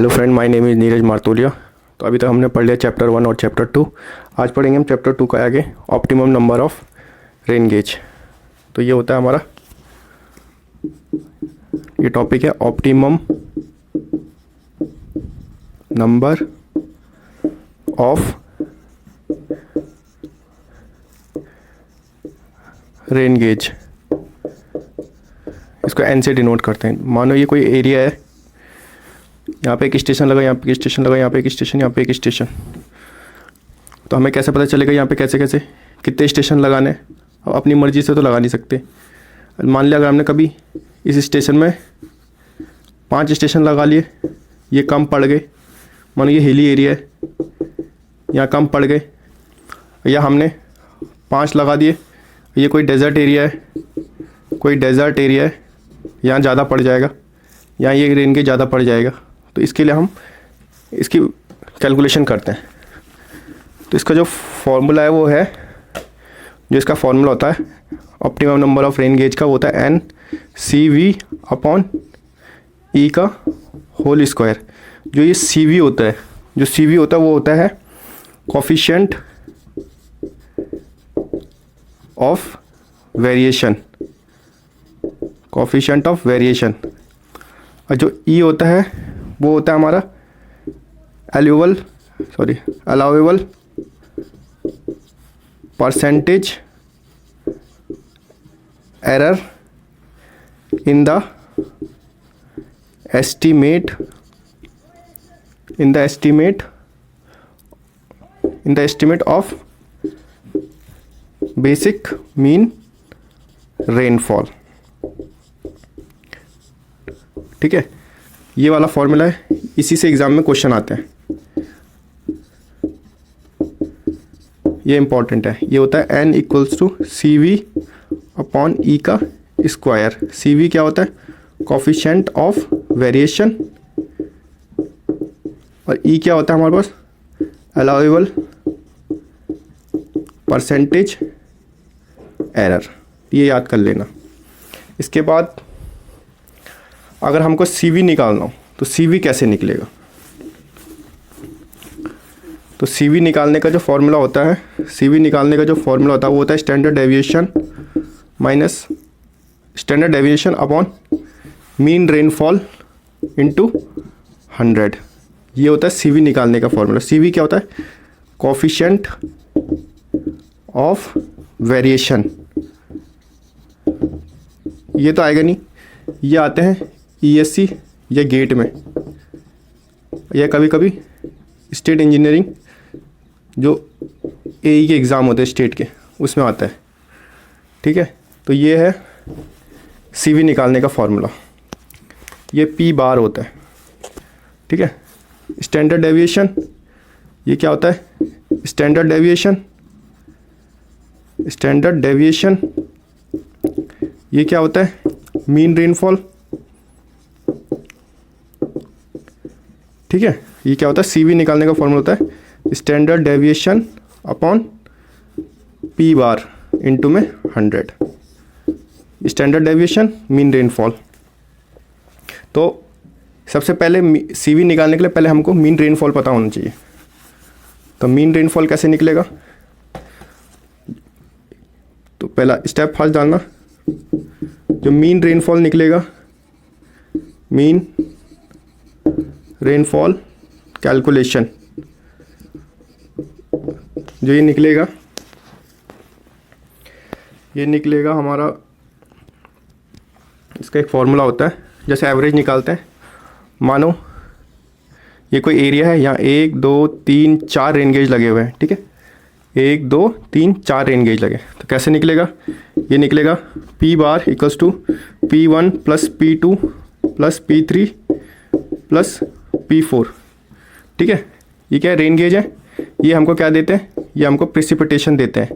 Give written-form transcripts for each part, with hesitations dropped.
Hello friend, my name is Neeraj Martolia. तो अभी तक हमने पढ़ लिया चैप्टर 1 और चैप्टर 2। आज पढ़ेंगे हम चैप्टर 2 का आगे, optimum number of rain gauge. तो ये होता है हमारा, ये टॉपिक है optimum number of rain gauge. इसको एन से डिनोट करते हैं। मानो ये कोई एरिया है, यहाँ पे एक स्टेशन लगा, यहाँ पे एक स्टेशन लगा, यहाँ पे एक स्टेशन, यहाँ पे एक स्टेशन। तो हमें कैसे पता चलेगा यहाँ पे कैसे कैसे कितने स्टेशन लगाने? अब अपनी मर्ज़ी से तो लगा नहीं सकते। मान लिया अगर हमने कभी इस स्टेशन में 5 स्टेशन लगा लिए, ये कम पड़ गए, मानो ये हिली एरिया है, यहाँ कम पड़ गए, या हमने 5 लगा दिए, ये कोई डेजर्ट एरिया है, कोई डेजर्ट एरिया है, यहाँ ज़्यादा पड़ जाएगा, यहाँ ये रेन गेज ज़्यादा पड़ जाएगा। तो इसके लिए हम इसकी कैलकुलेशन करते हैं। तो इसका जो फॉर्मूला है वो है, जो इसका फॉर्मूला होता है optimum number of rain gauge का, वो होता है N C V upon E का होल स्क्वायर। जो ये सी वी होता है, जो सी वी होता है वो होता है coefficient of variation, coefficient of variation. और जो ई होता है वो होता है हमारा allowable percentage error in the estimate of basic mean rainfall. ठीक है, ये वाला फॉर्मूला है, इसी से एग्जाम में क्वेश्चन आते हैं। ये इंपॉर्टेंट है। ये होता है N equals to C V upon E का स्क्वायर। सी वी क्या होता है? Coefficient of variation. और ई क्या होता है हमारे पास? Allowable percentage error. ये याद कर लेना। इसके बाद अगर हमको सी वी निकालना हो तो सी वी कैसे निकलेगा? तो सी वी निकालने का जो फॉर्मूला होता है, वो होता है standard deviation minus standard deviation upon mean rainfall into 100। ये होता है सी वी निकालने का फॉर्मूला। सी वी क्या होता है? Coefficient of variation. ये तो आएगा नहीं, ये आते हैं ESC या गेट में, या कभी कभी स्टेट इंजीनियरिंग जो AE के एग्ज़ाम होते हैं स्टेट के, उसमें आता है। ठीक है, तो ये है CV निकालने का फॉर्मूला। ये P बार होता है। ठीक है, स्टैंडर्ड डेविएशन, ये क्या होता है? स्टैंडर्ड डेविएशन ये क्या होता है? Mean rainfall. ठीक है, ये क्या होता है? CV निकालने का फॉर्मूला होता है standard deviation upon P bar into में 100। Standard deviation, mean rainfall. तो सबसे पहले CV निकालने के लिए पहले हमको मीन रेनफॉल पता होना चाहिए। तो मीन रेनफॉल कैसे निकलेगा? तो पहला स्टेप फर्स्ट डालना, जो मीन रेनफॉल निकलेगा, मीन रेनफॉल कैलकुलेशन, जो ये निकलेगा हमारा, इसका एक फॉर्मूला होता है। जैसे एवरेज निकालते हैं, मानो ये कोई एरिया है, यहाँ 1 2 3 4 रेन गेज लगे हुए हैं। ठीक है, 1 2 3 4 रेन गेज लगे, तो कैसे निकलेगा? ये निकलेगा P bar equals to P1 plus P2 plus P3 plus P4। ठीक है, ये क्या है? रेन गेज है। ये हमको क्या देते हैं? ये हमको प्रेसिपिटेशन देते हैं।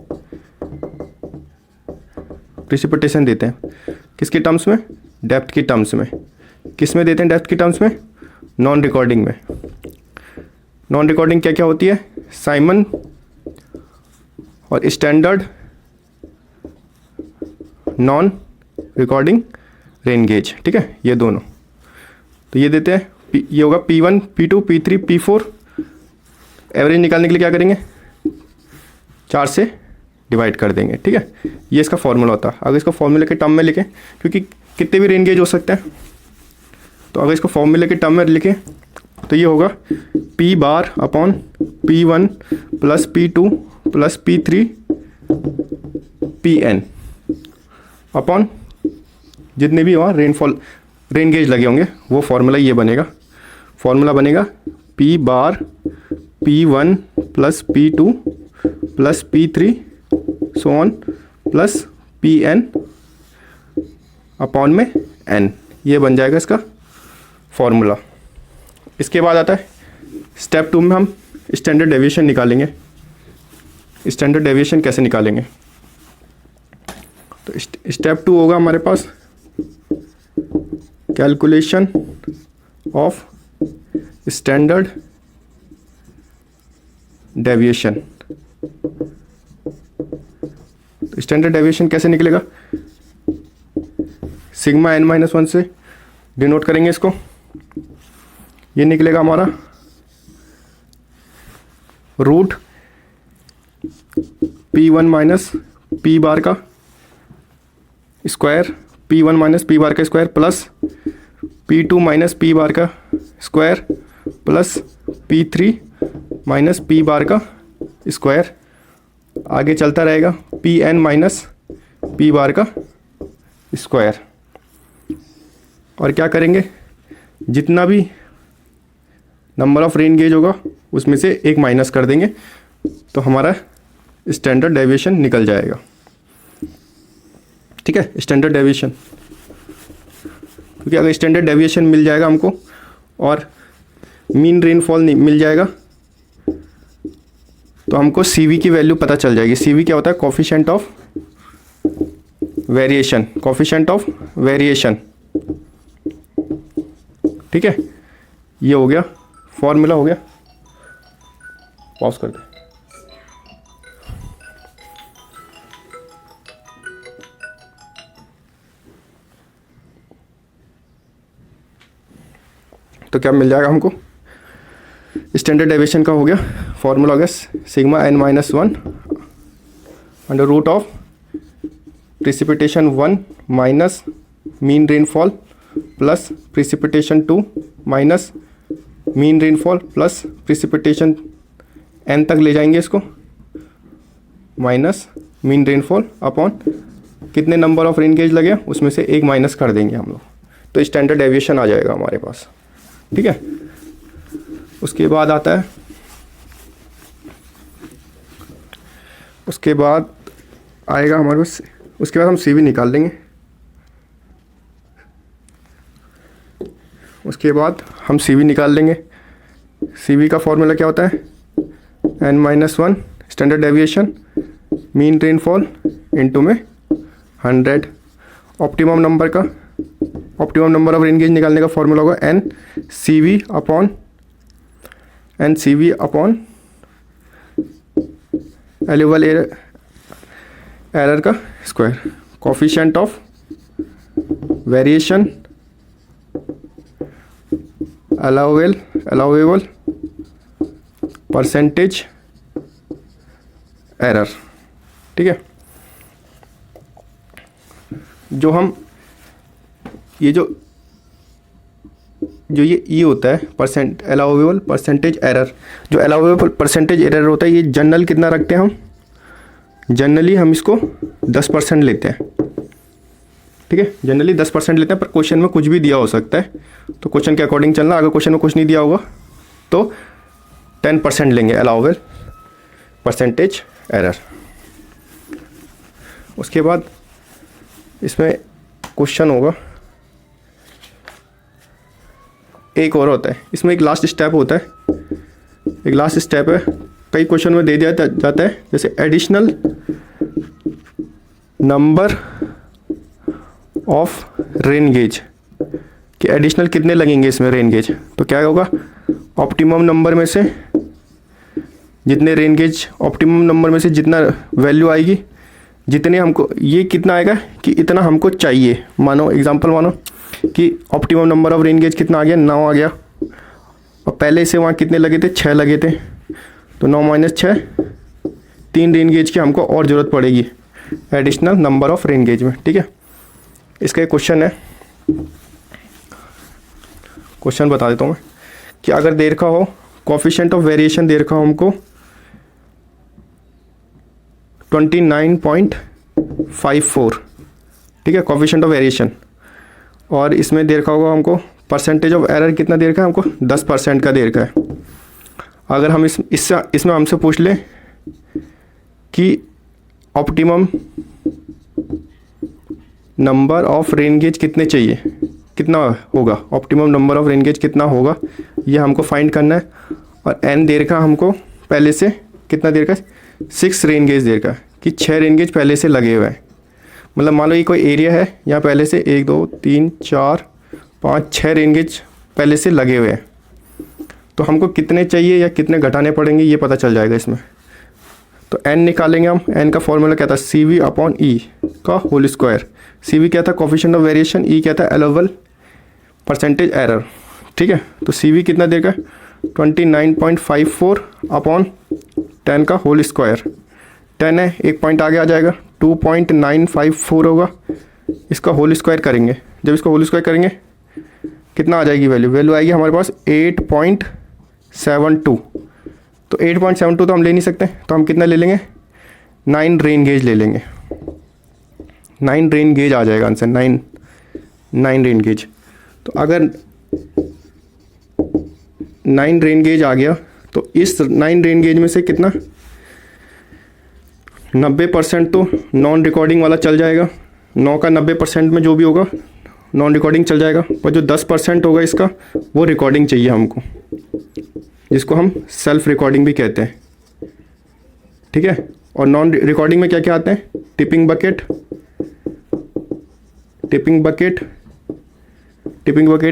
किसके टर्म्स में? डेप्थ की टर्म्स में। किस में देते हैं डेप्थ की टर्म्स में? नॉन रिकॉर्डिंग में। नॉन रिकॉर्डिंग क्या क्या होती है? साइमन और standard non recording rain gauge. ठीक है, ये दोनों। तो ये देते हैं ये होगा P1 P2 P3 P4। Average निकालने के लिए क्या करेंगे, 4 से डिवाइड कर देंगे, ठीक है। ये इसका फॉर्मूला होता है। अगर इसको फॉर्मूले के टर्म में लिखें, क्योंकि कितने भी रेन गेज हो सकते हैं, तो अगर इसको फॉर्मूले के टर्म में लिखें तो ये होगा P bar upon P1 plus P2 plus P3 Pn upon जितने भी वहाँ रेन गेज लगे होंगे वो फॉर्मूला ये बनेगा। फॉर्मूला बनेगा P bar P1 plus P2 plus P3 so on plus Pn upon में n। ये बन जाएगा इसका फॉर्मूला। इसके बाद आता है स्टेप 2 में हम स्टैंडर्ड डेविएशन निकालेंगे। स्टैंडर्ड डेविएशन कैसे निकालेंगे, तो स्टेप 2 होगा हमारे पास कैलकुलेशन ऑफ स्टैंडर्ड डेविएशन। तो स्टैंडर्ड डेविएशन कैसे निकलेगा, सिग्मा n-1 से डिनोट करेंगे इसको। ये निकलेगा हमारा रूट P1 माइनस P बार का स्क्वायर, P1 माइनस P बार का square plus P2 minus P बार का square plus P3 minus P बार का स्क्वायर। आगे चलता रहेगा Pn माइनस P बार का स्क्वायर। और क्या करेंगे, जितना भी नंबर ऑफ रेन गेज होगा उसमें से एक माइनस कर देंगे तो हमारा स्टैंडर्ड डेविएशन निकल जाएगा, ठीक है। स्टैंडर्ड डेविएशन, क्योंकि अगर स्टैंडर्ड डेविएशन मिल जाएगा हमको और मीन रेनफॉल मिल जाएगा तो हमको CV की वैल्यू पता चल जाएगी। CV क्या होता है, coefficient of variation, coefficient of variation, ठीक है। ये हो गया फॉर्मूला, हो गया। पॉज कर दे। तो क्या मिल जाएगा हमको, स्टैंडर्ड डेविएशन का हो गया फॉर्मूला, हो गया sigma n-1 under root of precipitation 1 minus mean rainfall plus precipitation 2 minus mean rainfall plus precipitation n तक ले जाएंगे इसको माइनस मीन रेनफॉल अपॉन कितने नंबर ऑफ रेन गेज लगे उसमें से एक माइनस कर देंगे हम लोग, तो स्टैंडर्ड डेविएशन आ जाएगा हमारे पास, ठीक है। उसके बाद आता है, उसके बाद आएगा हमारे पास, उसके बाद हम CV निकाल लेंगे। उसके बाद हम CV निकाल लेंगे। CV का फॉर्मूला क्या होता है, n-1 standard deviation mean rainfall into में 100। ऑप्टिमम नंबर का, optimum number of rain gauge निकालने का फॉर्मूला होगा NCV अपॉन एल्यूवल एरर का square, coefficient of variation allowable percentage error, ठीक है। जो हम ये होता है परसेंट अलाउएबल परसेंटेज एरर, जो अलाउएबल परसेंटेज एरर होता है, ये जनरल कितना रखते हैं हम, जनरली हम इसको 10% लेते हैं, ठीक है। जनरली 10% लेते हैं, पर क्वेश्चन में कुछ भी दिया हो सकता है, तो क्वेश्चन के अकॉर्डिंग चलना। अगर क्वेश्चन में कुछ नहीं दिया होगा तो 10% लेंगे अलाउएबल परसेंटेज एरर। उसके बाद इसमें क्वेश्चन होगा, एक और होता है इसमें, एक लास्ट स्टेप होता है, एक लास्ट स्टेप है, कई क्वेश्चन में दे दिया जाता है, जैसे additional number of rain gauge, कि एडिशनल कितने लगेंगे इसमें रेन गेज, तो क्या होगा, ऑप्टिमम नंबर में से जितने रेन गेज, ऑप्टिमम नंबर में से जितना वैल्यू आएगी, जितने हमको, ये कितना आएगा कि इतना हमको चाहिए। मानो एग्जांपल मानो कि optimum number of rain gauge कितना आ गया, 9 आ गया, और पहले से वहाँ कितने लगे थे, 6 लगे थे, तो 9 - 6 3 रेन गेज की हमको और ज़रूरत पड़ेगी, additional number of rain gauge में। ठीक है, इसका एक क्वेश्चन है, क्वेश्चन बता देता हूँ मैं कि अगर दे रखा हो कोफिशिएंट ऑफ वेरिएशन दे रखा हो हमको 29.54, ठीक है, कोफिशिएंट ऑफ वेरिएशन, और इसमें दे रखा होगा हमको परसेंटेज ऑफ एरर कितना दे रखा है हमको, 10% का दे रखा है। अगर हम इसमें हमसे पूछ लें कि optimum number of rain gauge कितने चाहिए, कितना होगा, optimum number of rain gauge कितना होगा, ये हमको फाइंड करना है। और एन दे रखा हमको पहले से कितना दे रखा है, 6 रेन गेज दे रखा है कि 6 रेन गेज पहले से लगे हुए हैं। मतलब मान लो ये कोई एरिया है, यहाँ पहले से 1 2 3 4 5 6 रेन गेज पहले से लगे हुए हैं, तो हमको कितने चाहिए या कितने घटाने पड़ेंगे ये पता चल जाएगा इसमें। तो एन निकालेंगे हम, एन का फॉर्मूला क्या था, CV/E का होल स्क्वायर। CV क्या था, कोफिशिएंट ऑफ वेरिएशन, E क्या था, अलाउबल परसेंटेज एरर। ठीक है, तो CV कितना देगा, 29.54/10 का होल स्क्वायर। 10 है, एक पॉइंट आगे आ जाएगा, 2.954 होगा। इसका होल स्क्वायर करेंगे, जब इसका होल स्क्वायर करेंगे कितना आ जाएगी वैल्यू आएगी हमारे पास 8.72। तो 8.72 तो हम ले नहीं सकते, तो हम कितना ले लेंगे, 9 रेन गेज ले लेंगे। 9 रेन गेज आ जाएगा आंसर, 9 रेन गेज। तो अगर 9 रेन गेज आ गया तो इस 9 रेन गेज में से कितना, 90% तो नॉन रिकॉर्डिंग वाला चल जाएगा। 9 का 90% में जो भी होगा नॉन रिकॉर्डिंग चल जाएगा, पर जो 10% होगा इसका वो रिकॉर्डिंग चाहिए हमको, जिसको हम सेल्फ रिकॉर्डिंग भी कहते हैं। ठीक है, और नॉन रिकॉर्डिंग में क्या क्या आते हैं, टिपिंग बकेट,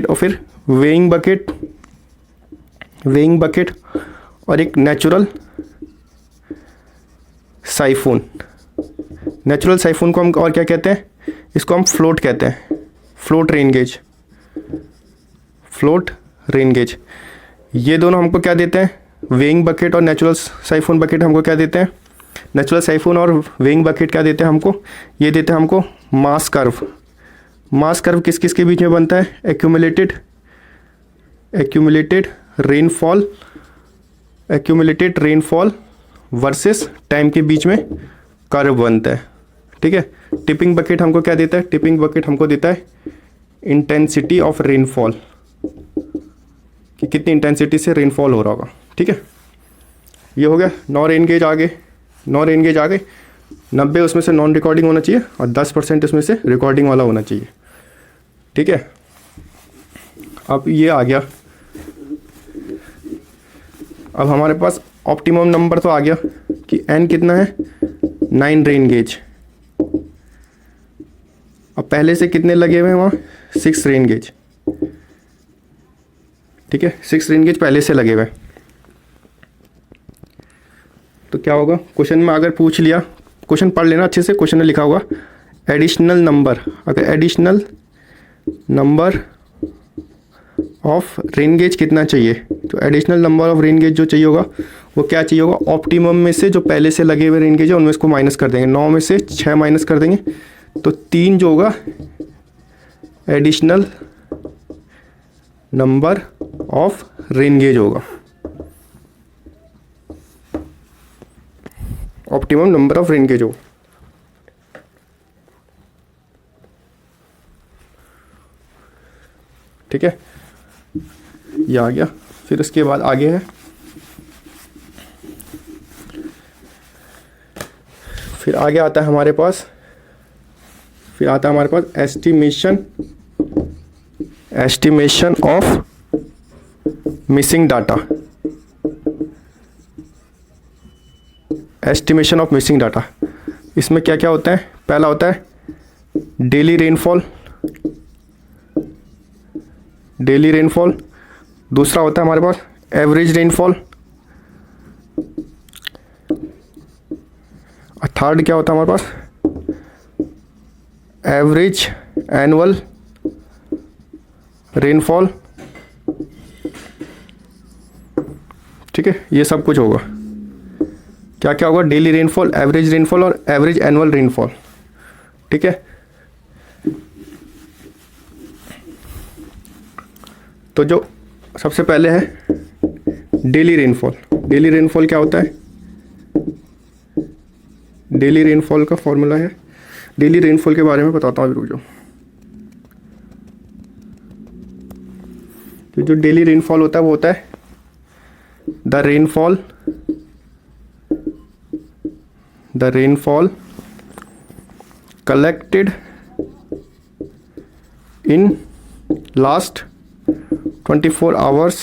और फिर वेइंग बकेट और एक नेचुरल साइफोन। नेचुरल साइफोन को हम और क्या कहते हैं, इसको हम फ्लोट कहते हैं, फ्लोट रेन गेज। ये दोनों हमको क्या देते हैं, वेइंग बकेट और नेचुरल साइफोन बकेट हमको क्या देते हैं, नेचुरल साइफोन और वेइंग बकेट क्या देते हैं हमको, ये देते हैं हमको मास कर्व। मास कर्व किस किस के बीच में बनता है, एक्यूमुलेटेड रेनफॉल वर्सेस टाइम के बीच में कर्व बनता है। ठीक है, टिपिंग बकेट हमको क्या देता है, टिपिंग बकेट हमको देता है इंटेंसिटी ऑफ रेनफॉल, कि कितनी इंटेंसिटी से रेनफॉल हो रहा होगा। ठीक है, ये हो गया 9 रेन गेज आ गए। 90 उसमें से नॉन रिकॉर्डिंग होना चाहिए और 10% उसमें से रिकॉर्डिंग वाला होना चाहिए। ठीक है, अब ये आ गया। अब हमारे पास ऑप्टिमम नंबर तो आ गया कि n कितना है, 9 रेन गेज। अब पहले से कितने लगे हुए हैं वहाँ, 6 रेन गेज। ठीक है, 6 रेन गेज पहले से लगे हुए। तो क्या होगा, क्वेश्चन में अगर पूछ लिया, क्वेश्चन पढ़ लेना अच्छे से, क्वेश्चन में लिखा होगा एडिशनल नंबर, अगर additional number of rain gauge कितना चाहिए, तो additional number of rain gauge जो चाहिए होगा वो क्या चाहिए होगा, ऑप्टिमम में से जो पहले से लगे हुए रेन गेज है उनमें इसको माइनस कर देंगे, 9 में से 6 माइनस कर देंगे, तो 3 जो होगा additional number of rain gauge होगा, optimum number of rain gauge होगा। ठीक है, ये आ गया। फिर उसके बाद आगे है, फिर आगे आता है हमारे पास, estimation of missing data. Estimation of missing data, इसमें क्या क्या होता है, पहला होता है डेली रेनफॉल, दूसरा होता है हमारे पास एवरेज रेनफॉल, और थर्ड क्या होता है हमारे पास, एवरेज एनुअल रेनफॉल, ठीक है, ये सब कुछ होगा। क्या क्या होगा? डेली रेनफॉल, एवरेज रेनफॉल और एवरेज एनुअल रेनफॉल। ठीक है, तो जो सबसे पहले है डेली रेनफॉल। डेली रेनफॉल क्या होता है? डेली रेनफॉल का फॉर्मूला है, डेली रेनफॉल के बारे में बताता हूँ, रुक जाओ। तो जो डेली रेनफॉल होता है वो होता है the rainfall collected in last 24 hours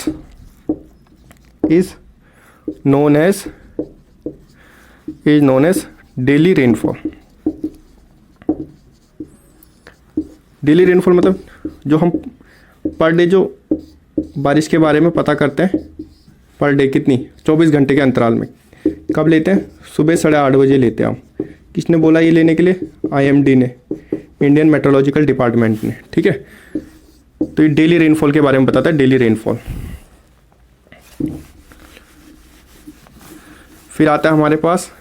is known as daily rainfall. Daily rainfall मतलब जो हम पर डे जो बारिश के बारे में पता करते हैं, पर डे कितनी, 24 घंटे के अंतराल में। कब लेते हैं? सुबह 8:30 बजे लेते हैं हम। किसने बोला ये लेने के लिए? IMD ने, इंडियन मेट्रोलॉजिकल डिपार्टमेंट ने। ठीक है, तो ये डेली रेनफॉल के बारे में बताता है, डेली रेनफॉल। फिर आता है हमारे पास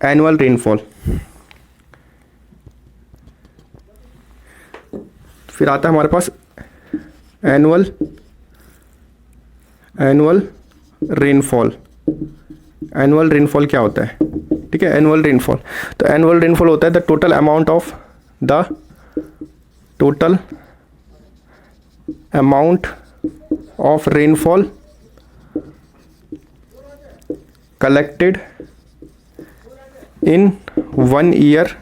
एनुअल रेनफॉल। फिर आता है हमारे पास एनुअल रेनफॉल। एनुअल रेनफॉल क्या होता है? ठीक है, एनुअल रेनफॉल, तो एनुअल रेनफॉल होता है the total amount of rainfall collected in 1 year.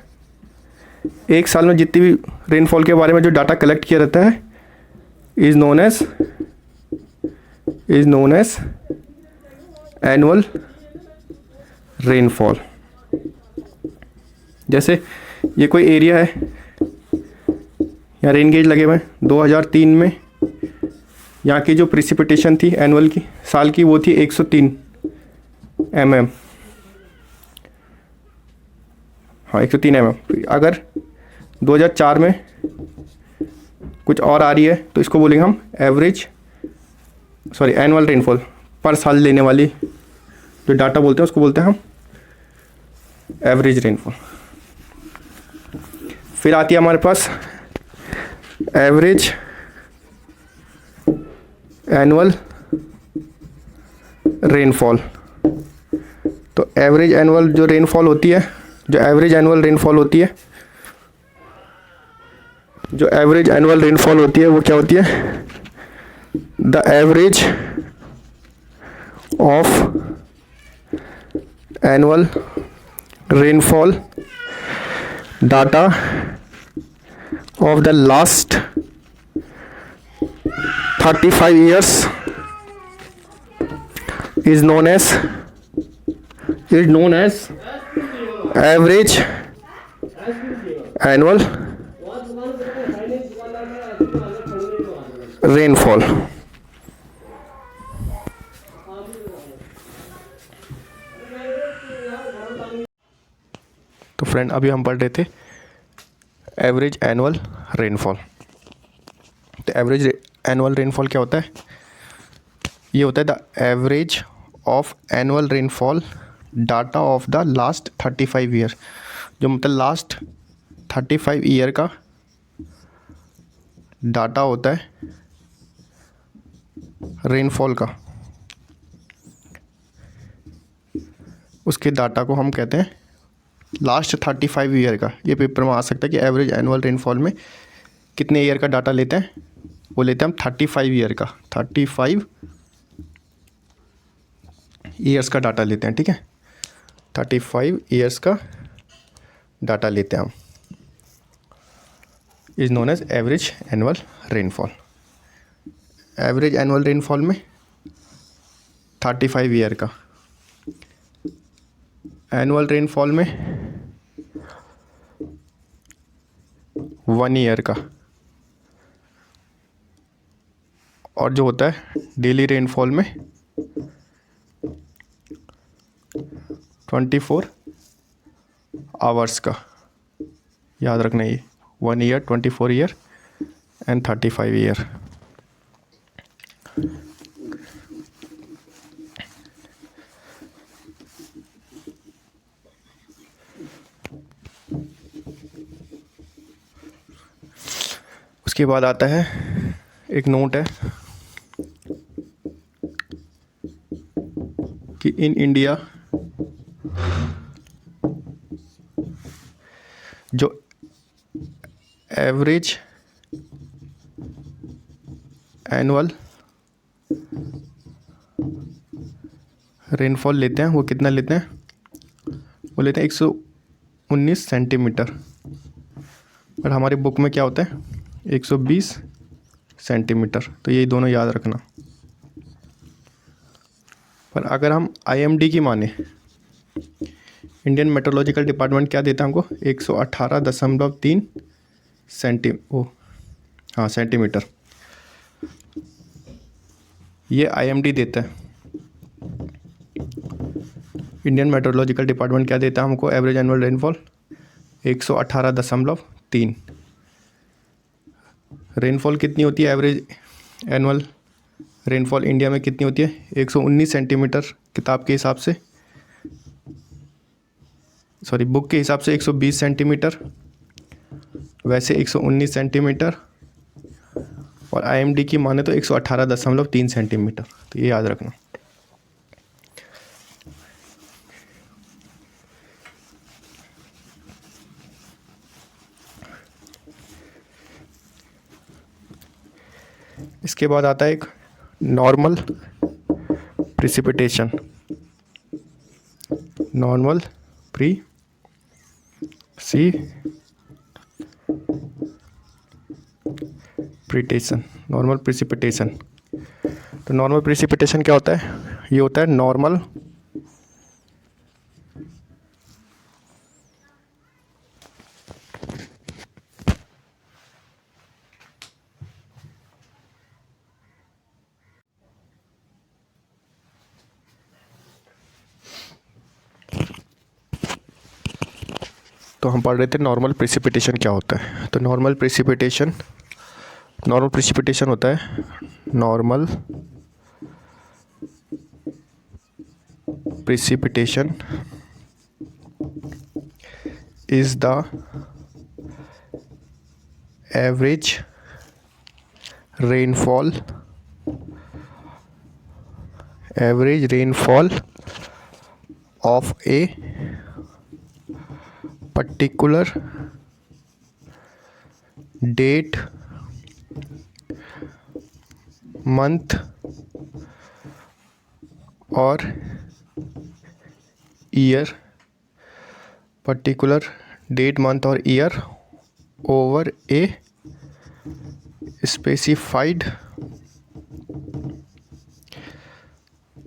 एक साल में जितनी भी रेनफॉल के बारे में जो डाटा कलेक्ट किया रहता है is known as annual rainfall. जैसे ये कोई एरिया है, यहाँ रेन गेज लगे हुए हैं। 2003 में यहाँ की जो प्रिसिपिटेशन थी एनुअल की, साल की, वो थी 103 mm। हाँ, 103 mm। अगर 2004 में कुछ और आ रही है तो इसको बोलेंगे हम एनुअल रेनफॉल। पर साल लेने वाली जो डाटा बोलते हैं उसको बोलते हैं हम एवरेज रेनफॉल। फिर आती है हमारे पास एवरेज एनुअल रेनफॉल। तो एवरेज एनुअल जो रेनफॉल होती है, जो एवरेज एनुअल रेनफॉल होती है, वो क्या होती है? The average of annual rainfall data of the last 35 years is known as average annual rainfall। तो फ्रेंड, अभी हम पढ़ रहे थे एवरेज एनुअल रेनफॉल। तो एवरेज एनुअल रेनफॉल क्या होता है? ये होता है the average of annual rainfall data of the last 35 year. जो मतलब लास्ट 35 ईयर का डाटा होता है रेनफॉल का, उसके डाटा को हम कहते हैं लास्ट 35 ईयर का। ये पेपर में आ सकता है कि एवरेज एनुअल रेनफॉल में कितने ईयर का डाटा लेते हैं? वो लेते हैं हम 35 ईयर का, 35 ईयर्स का डाटा लेते हैं। ठीक है, 35 ईयर्स का डाटा लेते हैं हम, is known as average annual rainfall. Average annual rainfall में 35 ईयर का, एनुअल रेनफॉल में 1 ईयर का, और जो होता है डेली रेनफॉल में 24 आवर्स का। याद रखना, ये 1 ईयर, 24 ईयर एंड 35 ईयर। उसके बाद आता है एक नोट है कि इन इंडिया जो एवरेज एनुअल रेनफॉल लेते हैं वो कितना लेते हैं, वो लेते हैं 119 सेंटीमीटर। और हमारी बुक में क्या होता है 120 सेंटीमीटर। तो ये दोनों याद रखना। पर अगर हम आईएमडी की माने, इंडियन मेट्रोलॉजिकल डिपार्टमेंट क्या देता है हमको 118.3 सेंटीमीटर। ये आईएमडी देता है। इंडियन मेट्रोलॉजिकल डिपार्टमेंट क्या देता है हमको, एवरेज एनुअल रेनफॉल 118.3। रेनफॉल कितनी होती है, एवरेज एनुअल रेनफॉल इंडिया में कितनी होती है 119 सेंटीमीटर किताब के हिसाब से, सॉरी बुक के हिसाब से 120 सेंटीमीटर, वैसे 119 सेंटीमीटर, और आईएमडी की माने तो 118.3 सेंटीमीटर। तो ये याद रखना। इसके बाद आता है एक normal precipitation. Normal precipitation. Normal precipitation. तो नॉर्मल प्रिसिपिटेशन क्या होता है, ये होता है नॉर्मल तो हम पढ़ रहे थे नॉर्मल प्रिसिपिटेशन क्या होता है। तो नॉर्मल प्रिसिपिटेशन होता है normal precipitation is the average rainfall of A particular date, month or year, particular date, month or year over a specified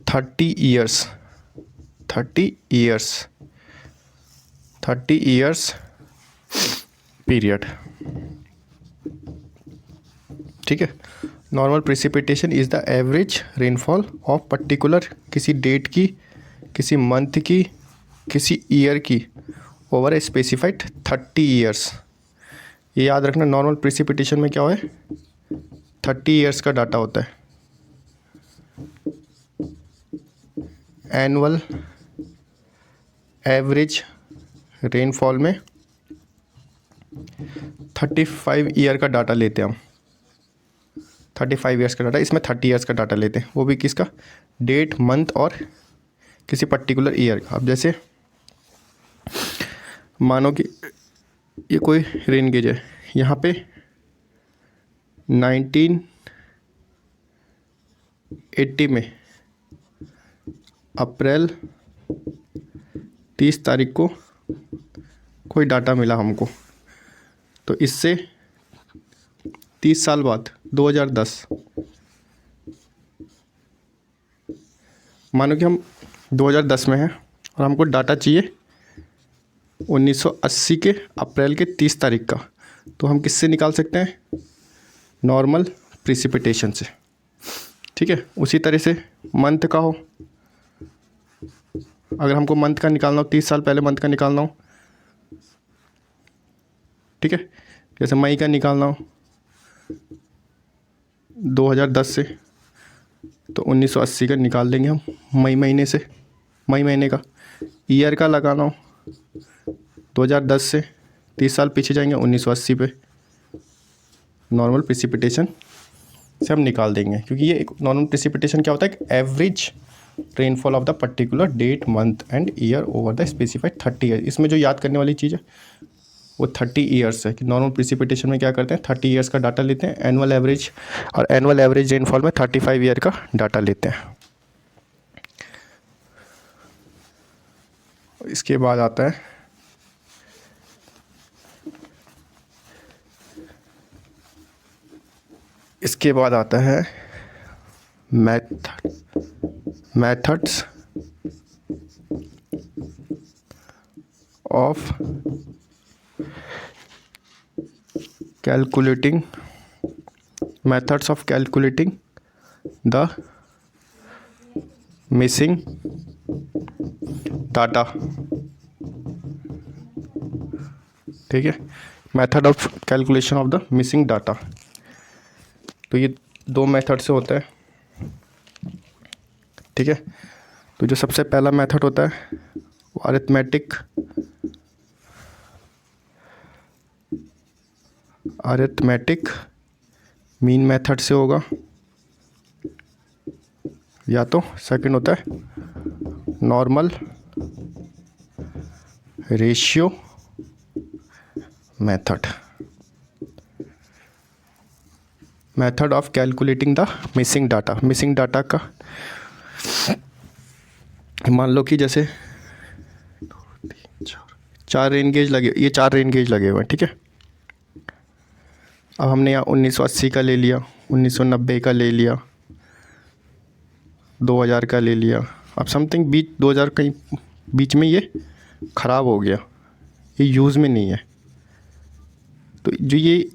30 years period. ठीक है। Normal precipitation is the average rainfall of particular किसी date की, किसी month की, किसी year की over a specified 30 years. ये याद रखना, नॉर्मल प्रिसिपिटेशन में क्या हो 30 ईयर्स का डाटा होता है। एनुअल एवरेज रेनफॉल में 35 ईयर का डाटा लेते हैं हम। 35 ईयर्स का डाटा, इसमें 30 ईयर्स का डाटा लेते हैं, वो भी किसका, डेट, मंथ और किसी पर्टिकुलर ईयर का। अब जैसे मानो कि ये कोई रेन गेज है, यहाँ पे 1980 में अप्रैल 30 तारीख को कोई डाटा मिला हमको। तो इससे 30 साल बाद 2010, मानो कि हम 2010 में हैं और हमको डाटा चाहिए 1980 के अप्रैल के 30 तारीख का। तो हम किससे निकाल सकते हैं, नॉर्मल प्रिसिपिटेशन से। ठीक है। उसी तरह से मंथ का हो, अगर हमको मंथ का निकालना हो, 30 साल पहले मंथ का निकालना हो, ठीक है, जैसे मई का निकालना हो 2010 से, तो 1980 का निकाल देंगे हम मई महीने से, मई महीने का। ईयर का लगाना हो 2010 से 30 साल पीछे जाएंगे 1980 पे, नॉर्मल प्रिसिपिटेशन से हम निकाल देंगे, क्योंकि ये एक नॉर्मल प्रिसिपिटेशन क्या होता है, average rainfall of the particular date month and year over the specified 30 year. इसमें जो याद करने वाली चीज़ है वो 30 ईयर्स है कि नॉर्मल प्रिसिपिटेशन में क्या करते हैं, 30 ईयर्स का डाटा लेते हैं एनुअल एवरेज, और एनुअल एवरेज रेनफॉल में 35 ईयर का डाटा लेते हैं। इसके बाद आता है methods of calculating the missing data. ठीक है, method of calculation of the missing data. तो ये दो मेथड से होता है। ठीक है, तो जो सबसे पहला मेथड होता है वो अरिथमेटिक मीन मेथड से होगा, या तो सेकंड होता है normal ratio method of calculating the missing data. Missing data का मान लो कि जैसे 4 रेन गेज लगे, ये 4 रेन गेज लगे हुए हैं। ठीक है, अब हमने यहाँ 1980 का ले लिया, 1990 का ले लिया, 2000 का ले लिया। अब समथिंग 2000 कहीं बीच में ये ख़राब हो गया, ये यूज़ में नहीं है। तो जो ये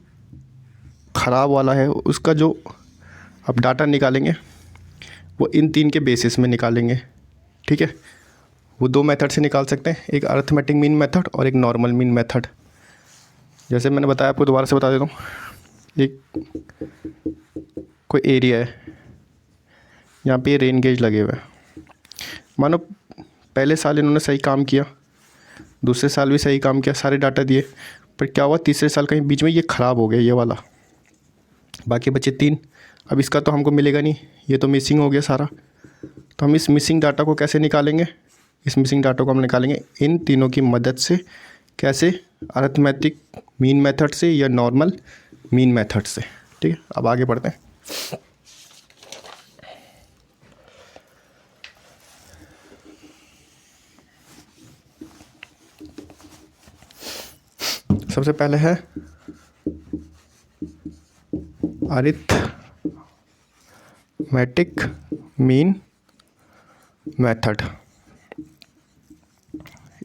ख़राब वाला है उसका जो अब डाटा निकालेंगे वो इन 3 के बेसिस में निकालेंगे। ठीक है, वो 2 मेथड से निकाल सकते हैं, एक अरिथमेटिक मीन मेथड और एक नॉर्मल मीन मेथड। जैसे मैंने बताया, आपको दोबारा से बता देता हूँ। एक कोई एरिया है, यहाँ पे रेन गेज लगे हुए हैं। मानो पहले साल इन्होंने सही काम किया, दूसरे साल भी सही काम किया, सारे डाटा दिए, पर क्या हुआ, तीसरे साल कहीं बीच में ये ख़राब हो गया, ये वाला। बाकी बचे 3। अब इसका तो हमको मिलेगा नहीं, ये तो मिसिंग हो गया सारा। तो हम इस मिसिंग डाटा को कैसे निकालेंगे, इस मिसिंग डाटा को हम निकालेंगे इन तीनों की मदद से। कैसे, अरिथमेटिक मीन मेथड से या नॉर्मल मीन मेथड से। ठीक है, अब आगे बढ़ते हैं। सबसे पहले है अरिथमेटिक मीन मेथड।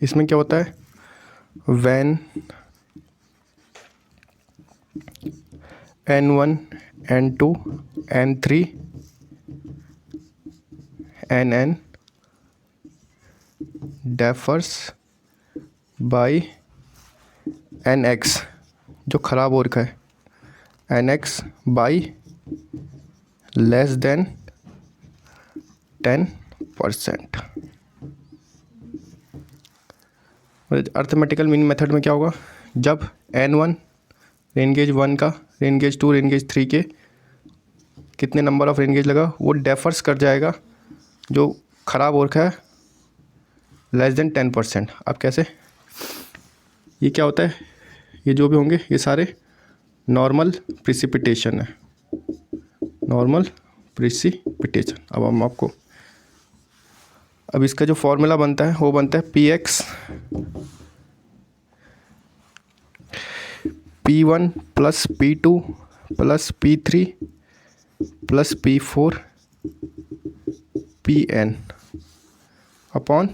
इसमें क्या होता है, when N1 N2 N3 NN differs by NX, जो ख़राब हो रखा है, NX by less than 10%। Arithmetical mean method में क्या होगा, जब N1 रेन गेज 1 का, रेन गेज 2, रेन गेज 3 के कितने नंबर ऑफ रेन गेज लगा, वो डेफर्स कर जाएगा जो ख़राब हो रखा है लेस देन 10%। अब कैसे, ये क्या होता है, ये जो भी होंगे ये सारे नॉर्मल प्रिसिपिटेशन है, नॉर्मल प्रिसिपिटेशन। अब हम आपको, अब इसका जो फॉर्मूला बनता है वो बनता है P1 plus P2 plus P3 plus P4 PN upon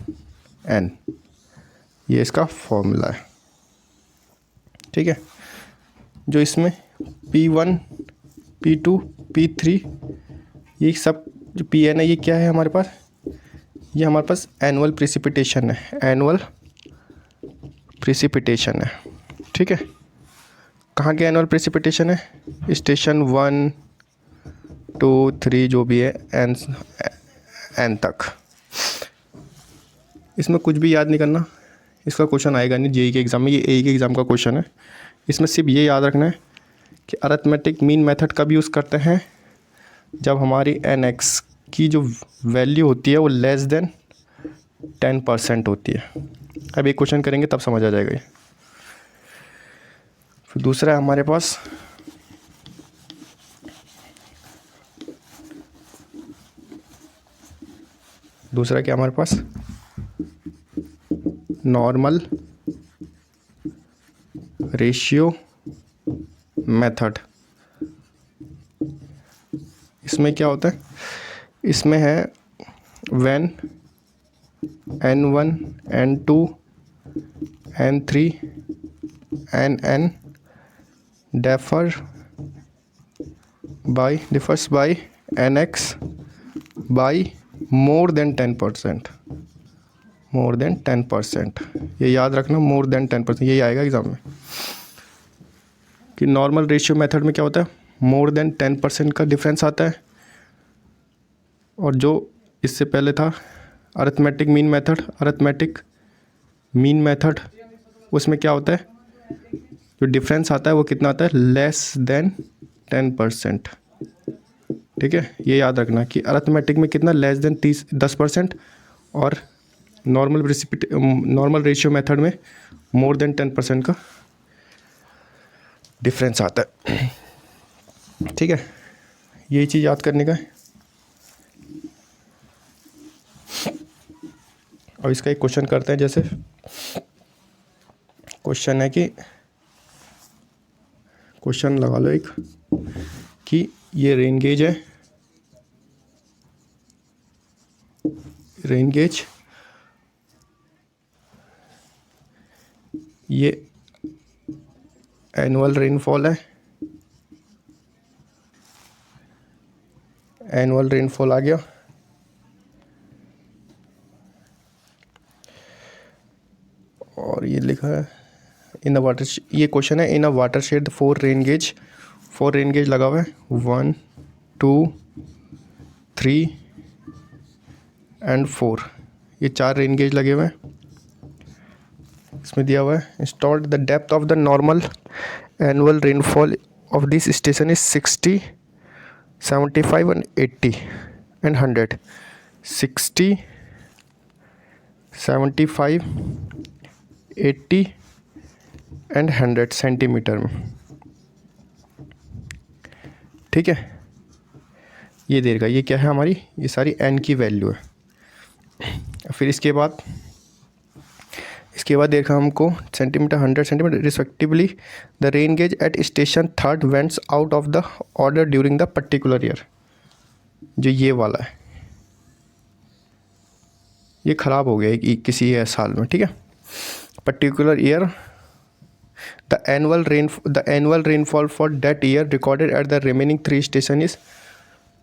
N, ये इसका फॉर्मूला है। ठीक है, जो इसमें P1 P2 P3 ये सब जो PN है, ये क्या है हमारे पास, ये हमारे पास एनुअल प्रिसिपिटेशन है, एनुअल प्रिसिपिटेशन है। ठीक है, कहाँ के एनुअल प्रिसिपिटेशन है, स्टेशन 1 2 3 जो भी है एन तक। इसमें कुछ भी याद नहीं करना, इसका क्वेश्चन आएगा नहीं जेईई के एग्ज़ाम में, ये एई के एग्ज़ाम का क्वेश्चन है। इसमें सिर्फ ये याद रखना है कि अरिथमेटिक मीन मेथड कब यूज़ करते हैं, जब हमारी nx की जो वैल्यू होती है वो लेस देन 10% होती है। अब एक क्वेश्चन करेंगे तब समझ आ जाएगा ये। फिर दूसरा है हमारे पास दूसरा क्या हमारे पास नॉर्मल रेशियो मेथड। इसमें क्या होता है, इसमें है when n1 n2 n3 nn differs by nx by more than 10%। More than 10%, ये याद रखना, मोर देन 10%, यही आएगा एग्जाम में कि नॉर्मल रेशियो मेथड में क्या होता है, मोर देन 10% का डिफरेंस आता है। और जो इससे पहले था अरिथमेटिक मीन मेथड, उसमें क्या होता है, जो डिफरेंस आता है वो कितना आता है, लेस देन 10%। ठीक है, ये याद रखना कि अरिथमेटिक में कितना, लेस देन 10%, और नॉर्मल रेशियो मेथड में मोर देन 10% का डिफरेंस आता है। ठीक है, यही चीज़ याद करने का है। और इसका एक क्वेश्चन करते हैं, जैसे क्वेश्चन है कि क्वेश्चन लगा लो एक कि ये रेन गेज है, रेन गेज, ये एनुअल रेनफॉल है, एनुअल रेनफॉल आ गया। और ये लिखा है इन अ वाटर, ये क्वेश्चन है in a watershed 4 rain gauge लगा हुआ है, 1 2 3 एंड 4, ये 4 रेन गेज लगे हुए हैं। इसमें दिया हुआ है installed the depth of the normal annual rainfall of this station is 60 75 and 80 and 100। 60 75 80 and 100 centimetre में। ठीक है, ये देगा, ये क्या है हमारी, ये सारी एन की वैल्यू है। फिर इसके बाद देखा हमको centimetre 100 centimetre respectively the rain gauge at station 3rd went out of the order during the particular year. जो ये वाला है ये ख़राब हो गया किसी साल में। ठीक है, particular year the annual rainfall for that year recorded at the remaining 3 station is.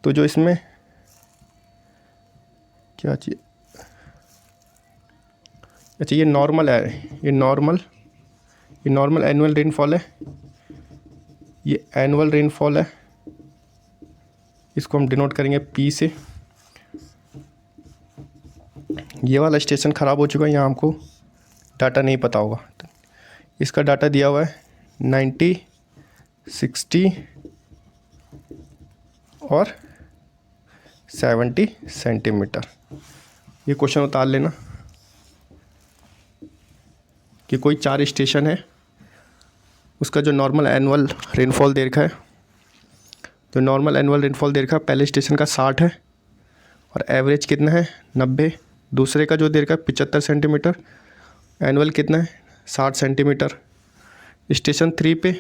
तो जो इसमें क्या चाहिए, अच्छा ये नॉर्मल है, ये नॉर्मल एनुअल रेनफॉल है, ये एनुअल रेनफॉल है, इसको हम डिनोट करेंगे P से। ये वाला स्टेशन ख़राब हो चुका है, यहाँ हमको डाटा नहीं पता होगा, तो इसका डाटा दिया हुआ है 90 60 और 70 सेंटीमीटर। ये क्वेश्चन उतार लेना कि कोई 4 स्टेशन है, उसका जो नॉर्मल एनुअल रेनफॉल दे रखा है, तो नॉर्मल एनुअल रेनफॉल दे रखा है पहले स्टेशन का 60 है और एवरेज कितना है 90। दूसरे का जो दे रखा है 75 सेंटीमीटर, एनुअल कितना है 60 सेंटीमीटर। स्टेशन 3 पे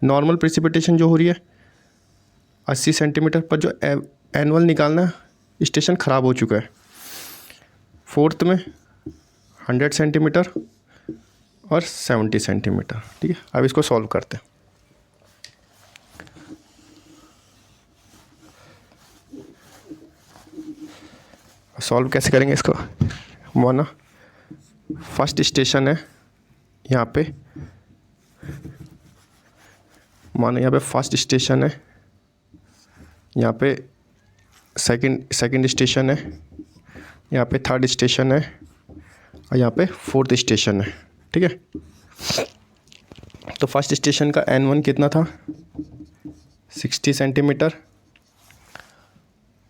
नॉर्मल प्रेसिपिटेशन जो हो रही है 80 सेंटीमीटर, पर जो एनुअल निकालना है स्टेशन ख़राब हो चुका है। 4th में 100 सेंटीमीटर और 70 सेंटीमीटर। ठीक है, अब इसको सॉल्व करते हैं। सॉल्व कैसे करेंगे इसको, माना फर्स्ट स्टेशन है यहाँ पे, माना यहाँ पे फर्स्ट स्टेशन है, यहाँ पे सेकंड स्टेशन है, यहाँ पे 3rd स्टेशन है और यहाँ पे 4th स्टेशन है। ठीक है, तो फर्स्ट स्टेशन का N1 कितना था 60 सेंटीमीटर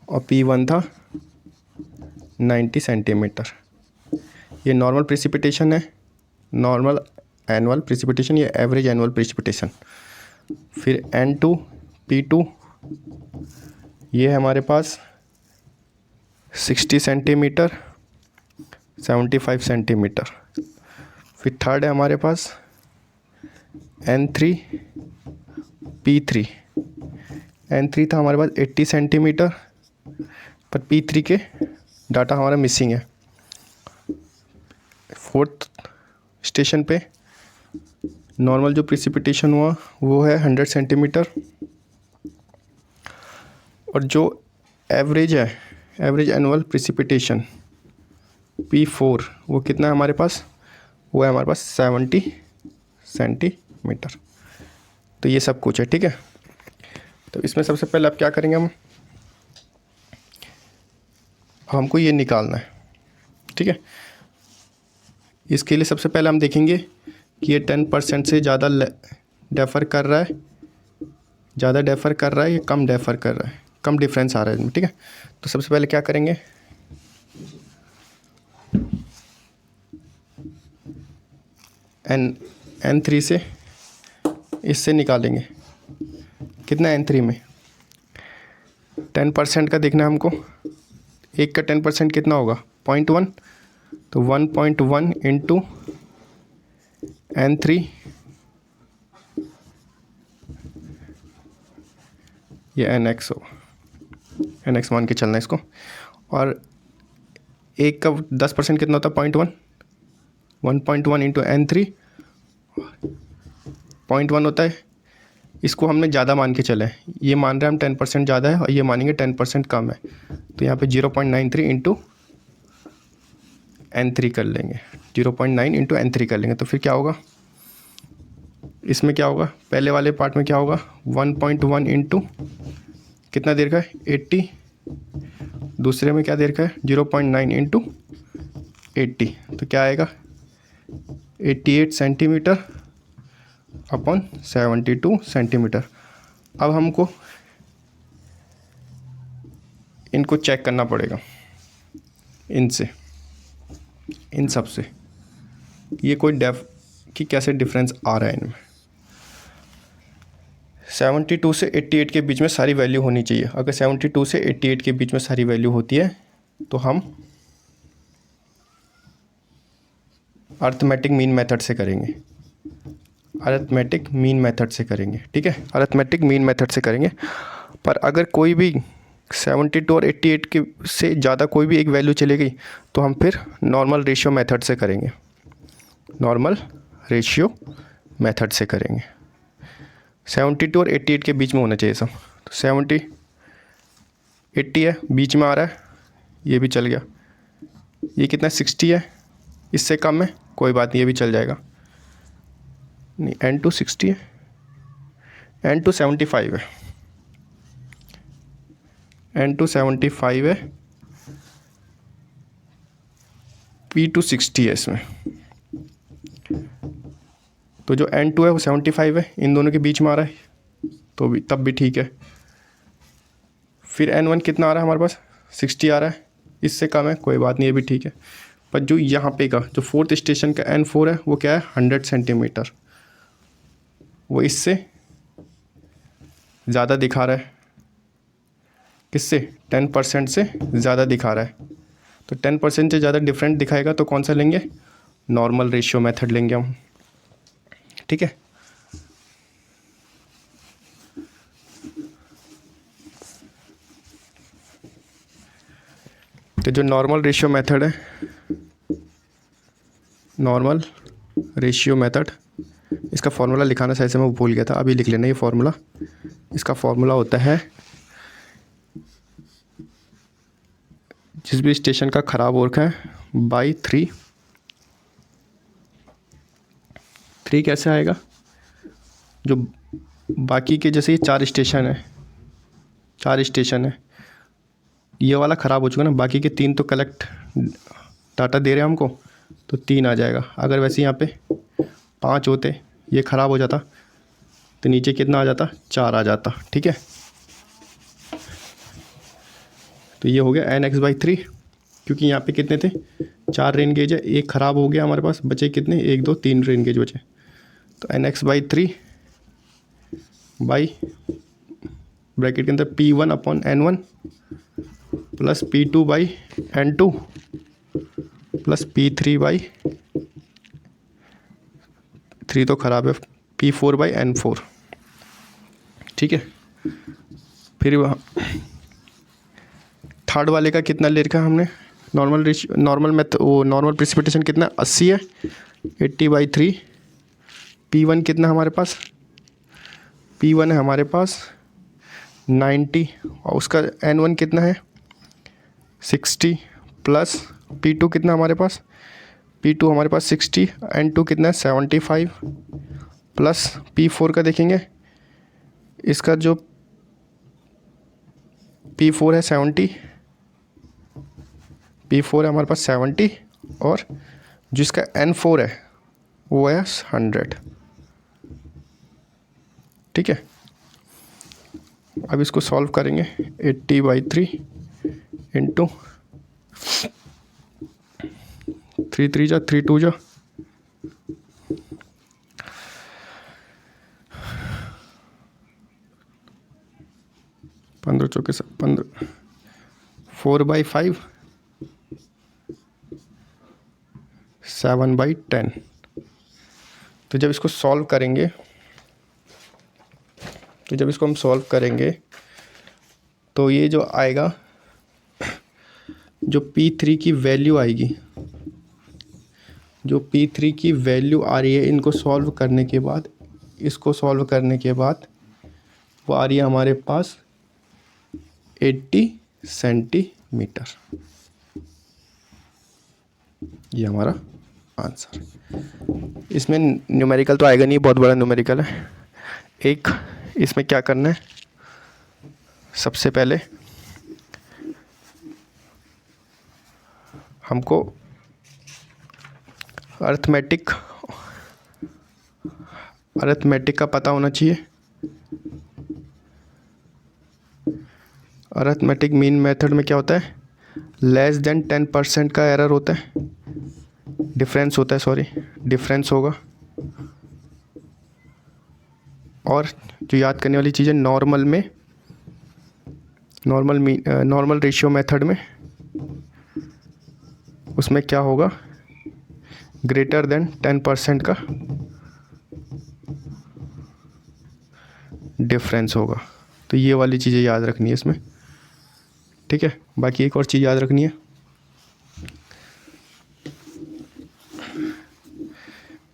और P1 था 90 सेंटीमीटर। ये नॉर्मल प्रेसिपिटेशन है, नॉर्मल एनुअल प्रेसिपिटेशन, ये एवरेज एनुअल प्रेसिपिटेशन। फिर N2 P2 ये है हमारे पास 60 सेंटीमीटर 75 सेंटीमीटर। फिर थर्ड है हमारे पास N3 P3। N3 था हमारे पास 80 सेंटीमीटर, पर P3 के डाटा हमारा मिसिंग है। फोर्थ स्टेशन पे नॉर्मल जो प्रेसिपिटेशन हुआ वो है 100 सेंटीमीटर, और जो एवरेज है, एवरेज एनुअल प्रेसिपिटेशन P4 वो कितना है हमारे पास, वो है हमारे पास 70 सेंटीमीटर। तो ये सब कुछ है, ठीक है। तो इसमें सबसे पहले आप क्या करेंगे, हमको ये निकालना है, ठीक है। इसके लिए सबसे पहले हम देखेंगे कि ये 10% से ज़्यादा डेफर कर रहा है, ज़्यादा डेफर कर रहा है या कम डेफर कर रहा है, कम डिफरेंस आ रहा है इसमें, ठीक है। तो सबसे पहले क्या करेंगे, N3 से इससे निकालेंगे कितना N3 में 10% का देखना है हमको। एक का 10% कितना होगा 0.1, तो 1.1 इंटू N3, ये NX हो, NX मान के चलना है इसको। और एक का 10% कितना होता है 0.1, 1.1 इंटू N3 0.1 होता है। इसको हमने ज़्यादा मान के चले, ये मान रहे हैं हम 10% ज़्यादा है और ये मानेंगे 10% कम है, तो यहाँ पे 0.93 इंटू N3 कर लेंगे, 0.9 इंटू N3 कर लेंगे। तो फिर क्या होगा, इसमें क्या होगा, पहले वाले पार्ट में क्या होगा 1.1 इंटू कितना देर का है 80, दूसरे में क्या देर का है 0.9 इंटू 80, तो क्या आएगा 88 सेंटीमीटर अपॉन 72 सेंटीमीटर। अब हमको इनको चेक करना पड़ेगा, इनसे, इन सब से ये कोई डेफ कि कैसे डिफरेंस आ रहा है इनमें। 72 से 88 के बीच में सारी वैल्यू होनी चाहिए। अगर 72 से 88 के बीच में सारी वैल्यू होती है तो हम अरिथमेटिक मीन मेथड से करेंगे, अरिथमेटिक मीन मेथड से करेंगे, ठीक है, अरिथमेटिक मीन मेथड से करेंगे। पर अगर कोई भी 72 और 88 के से ज़्यादा कोई भी एक वैल्यू चली गई तो हम फिर नॉर्मल रेशियो मेथड से करेंगे, नॉर्मल रेशियो मेथड से करेंगे। 72 और 88 के बीच में होना चाहिए सब, तो 70 80 है, बीच में आ रहा है, ये भी चल गया। ये कितना 60 है, इससे कम है, कोई बात नहीं, ये भी चल जाएगा। नहीं, N2 60 है, N2 75 है, N2 75 है, P2 60 है इसमें। तो जो N2 है वो 75 है, इन दोनों के बीच में आ रहा है, तो भी तब भी ठीक है। फिर N1 कितना आ रहा है हमारे पास 60 आ रहा है, इससे कम है, कोई बात नहीं, ये भी ठीक है। पर जो यहाँ पे का जो फोर्थ स्टेशन का N4 है वो क्या है 100 सेंटीमीटर, वो इससे ज़्यादा दिखा रहा है, किससे 10% से ज़्यादा दिखा रहा है। तो 10% से ज़्यादा डिफरेंट दिखाएगा तो कौन सा लेंगे, नॉर्मल रेशियो मेथड लेंगे हम, ठीक है। तो जो नॉर्मल रेशियो मेथड है, नॉर्मल रेशियो मेथड, इसका फॉर्मूला लिखाना सही से मैं भूल गया था, अभी लिख लेना ये फॉर्मूला। इसका फॉर्मूला होता है जिस भी स्टेशन का ख़राब हो रखा है बाई 3। 3 कैसे आएगा, जो बाकी के जैसे ये 4 स्टेशन है, 4 स्टेशन है, ये वाला ख़राब हो चुका ना, बाकी के 3 तो कलेक्ट डाटा दे रहे हैं हमको, तो 3 आ जाएगा। अगर वैसे यहाँ पे 5 होते, ये ख़राब हो जाता, तो नीचे कितना आ जाता, 4 आ जाता। ठीक है, तो ये हो गया nx/3, क्योंकि यहाँ पे कितने थे, 4 रेन गेज है, एक ख़राब हो गया हमारे पास, बचे कितने, 1 2 3 रेन गेज बचे। तो nx/3 बाई ब्रैकेट के अंदर P1/N1 plus P2/N2 plus P3 तो ख़राब है, P4/N4। ठीक है, फिर थर्ड वाले का कितना ले रखा हमने, नॉर्मल प्रेसिपिटेशन कितना 80 है, 80/3। P1 कितना हमारे पास, P1 है हमारे पास 90 और उसका N1 कितना है 60 प्लस P2 कितना हमारे पास, P2 हमारे पास 60, N2 कितना है 75 प्लस P4 का देखेंगे, इसका जो P4 है 70, P4 है हमारे पास 70 और जिसका N4 है वो है 100। ठीक है, अब इसको सॉल्व करेंगे, 80/3 इंटू 3 3 जा 3 2 जा 15 चौके 15, 4/5 7/10। तो जब इसको सॉल्व करेंगे, तो जब इसको हम सॉल्व करेंगे तो ये जो आएगा, जो P3 की वैल्यू आएगी, जो P3 की वैल्यू आ रही है इनको सॉल्व करने के बाद, इसको सॉल्व करने के बाद वो आ रही है हमारे पास 80 सेंटीमीटर। ये हमारा आंसर। इसमें न्यूमेरिकल तो आएगा नहीं, बहुत बड़ा न्यूमेरिकल है। एक इसमें क्या करना है, सबसे पहले हमको अरिथमेटिक का पता होना चाहिए। अरिथमेटिक मीन मेथड में क्या होता है, लेस देन 10% का एरर होता है, डिफरेंस होता है, सॉरी डिफरेंस होगा। और जो याद करने वाली चीज़ है, नॉर्मल रेशियो मेथड में उसमें क्या होगा, ग्रेटर देन 10% का डिफरेंस होगा। तो ये वाली चीज़ें याद रखनी है इसमें। ठीक है, बाकी एक और चीज़ याद रखनी है,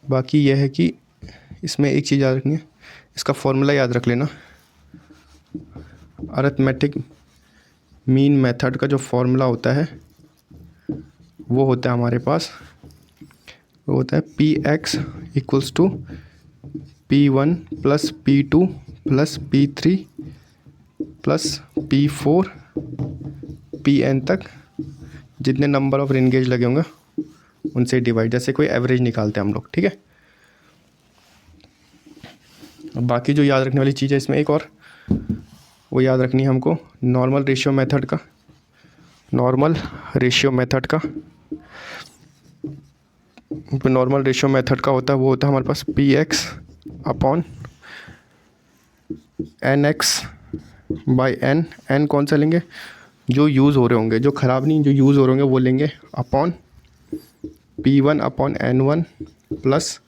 बाकी यह है कि इसमें एक चीज़ याद रखनी है, इसका फॉर्मूला याद रख लेना। अरिथमेटिक मीन मेथड का जो फॉर्मूला होता है वो होता है हमारे पास, वो होता है Px equals to P1 plus P2 plus P3 plus P4 Pn तक, जितने नंबर ऑफ रेन गेज लगे होंगे उनसे डिवाइड, जैसे कोई एवरेज निकालते हैं हम लोग। ठीक है, बाकी जो याद रखने वाली चीज़ है इसमें एक और, वो याद रखनी है हमको नॉर्मल रेशियो मेथड का। नॉर्मल रेशियो मेथड का होता है, वो होता है हमारे पास Px/NX/N। N कौन सा लेंगे, जो यूज़ हो रहे होंगे, जो ख़राब नहीं, जो यूज़ हो रहे होंगे वो लेंगे, upon P1/N1 plus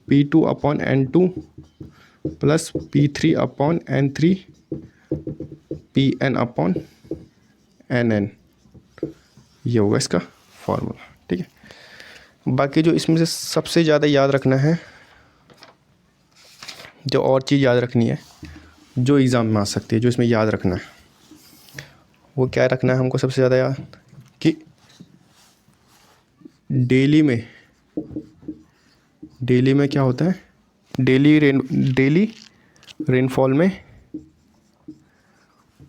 P2/N2 plus P3/N3 Pn/Nn। ये होगा इसका फॉर्मूला। ठीक है, बाकी जो इसमें से सबसे ज़्यादा याद रखना है, जो और चीज़ याद रखनी है जो एग्ज़ाम में आ सकती है, जो इसमें याद रखना है, वो क्या रखना है हमको सबसे ज़्यादा याद, कि डेली में क्या होता है, डेली रेनफॉल में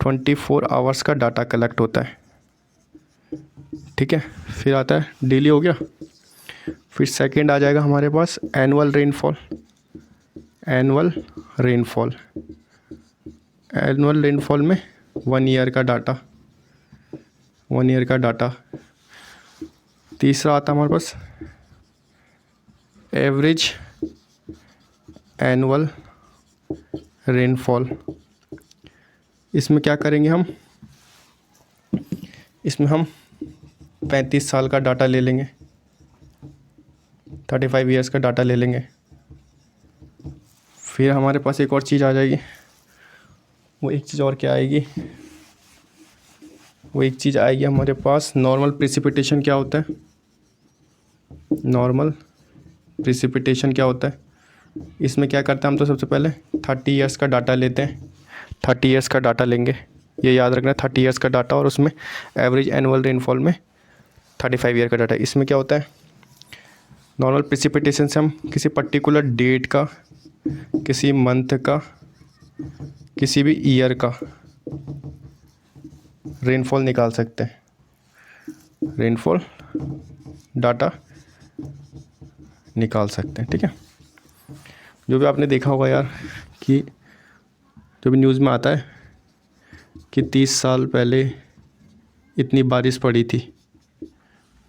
24 आवर्स का डाटा कलेक्ट होता है। ठीक है, फिर आता है डेली हो गया, फिर सेकंड आ जाएगा हमारे पास annual rainfall. Annual rainfall, annual rainfall में 1 ईयर का डाटा, 1 ईयर का डाटा। तीसरा आता है हमारे पास एवरेज एनुअल रेनफॉल। इसमें क्या करेंगे हम, इसमें हम 35 साल का डाटा ले लेंगे, 35 ईयर्स का डाटा ले लेंगे। फिर हमारे पास एक और चीज़ आ जाएगी, वो एक चीज़ और क्या आएगी, वो एक चीज़ आएगी हमारे पास नॉर्मल प्रेसिपिटेशन क्या होता है। नॉर्मल प्रेसिपिटेशन क्या होता है, इसमें क्या करते हैं हम, तो सबसे पहले 30 ईयर्स का डाटा लेते हैं, 30 ईयर्स का डाटा लेंगे, ये याद रखना है 30 ईयर्स का डाटा, और उसमें एवरेज एनुअल रेनफॉल में 35 ईयर का डाटा। इसमें क्या होता है, नॉर्मल प्रेसिपिटेशन से हम किसी पर्टिकुलर डेट का, किसी मंथ का, किसी भी ईयर का रेनफॉल निकाल सकते हैं, रेनफॉल डाटा निकाल सकते हैं। ठीक है, जो भी आपने देखा होगा यार कि जो भी न्यूज़ में आता है कि 30 साल पहले इतनी बारिश पड़ी थी,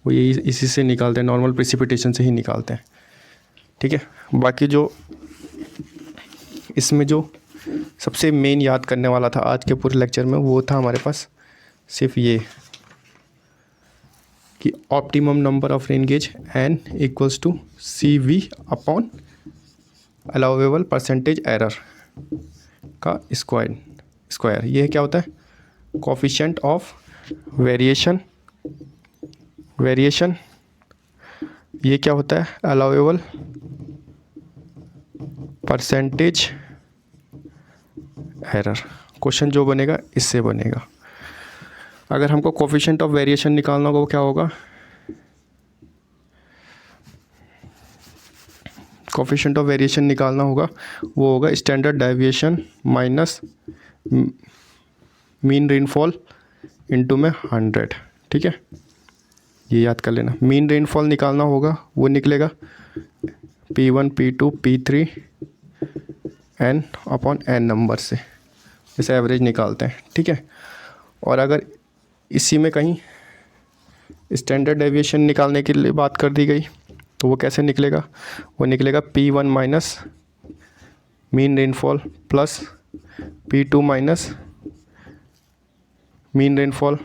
वो यही इसी से निकालते हैं, नॉर्मल प्रेसिपिटेशन से ही निकालते हैं। ठीक है, बाकी जो इसमें जो सबसे मेन याद करने वाला था आज के पूरे लेक्चर में, वो था हमारे पास सिर्फ ये कि optimum number of rain gauge N equals to CV upon allowable percentage error का स्क्वायर। ये क्या होता है, कोफिशिएंट ऑफ वेरिएशन, ये क्या होता है, अलाउेबल परसेंटेज एरर। क्वेश्चन जो बनेगा इससे बनेगा। अगर हमको कोफिशिएंट ऑफ वेरिएशन निकालना होगा, वो क्या होगा, कोफिशिएंट ऑफ वेरिएशन निकालना होगा, वो होगा standard deviation minus mean rainfall into में 100। ठीक है, ये याद कर लेना। मीन रेनफॉल निकालना होगा, वो निकलेगा P1 P2 P3 n upon n number से, जैसे एवरेज निकालते हैं। ठीक है, और अगर इसी में कहीं स्टैंडर्ड डेविएशन निकालने के लिए बात कर दी गई, तो वो कैसे निकलेगा, वो निकलेगा P1 minus mean rainfall plus P2 minus mean rainfall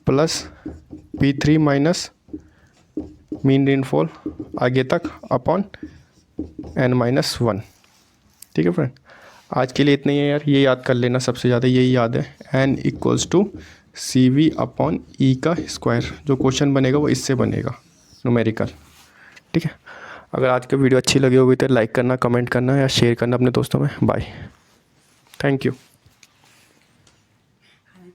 plus P3 minus mean rainfall आगे तक अपॉन n-1। ठीक है फ्रेंड, आज के लिए इतना ही है यार, ये याद कर लेना, सबसे ज़्यादा यही याद है, n equals to CV upon E का स्क्वायर। जो क्वेश्चन बनेगा वो इससे बनेगा, न्यूमेरिकल। ठीक है, अगर आज का वीडियो अच्छी लगी होगी तो लाइक करना, कमेंट करना या शेयर करना अपने दोस्तों में। Bye, thank you.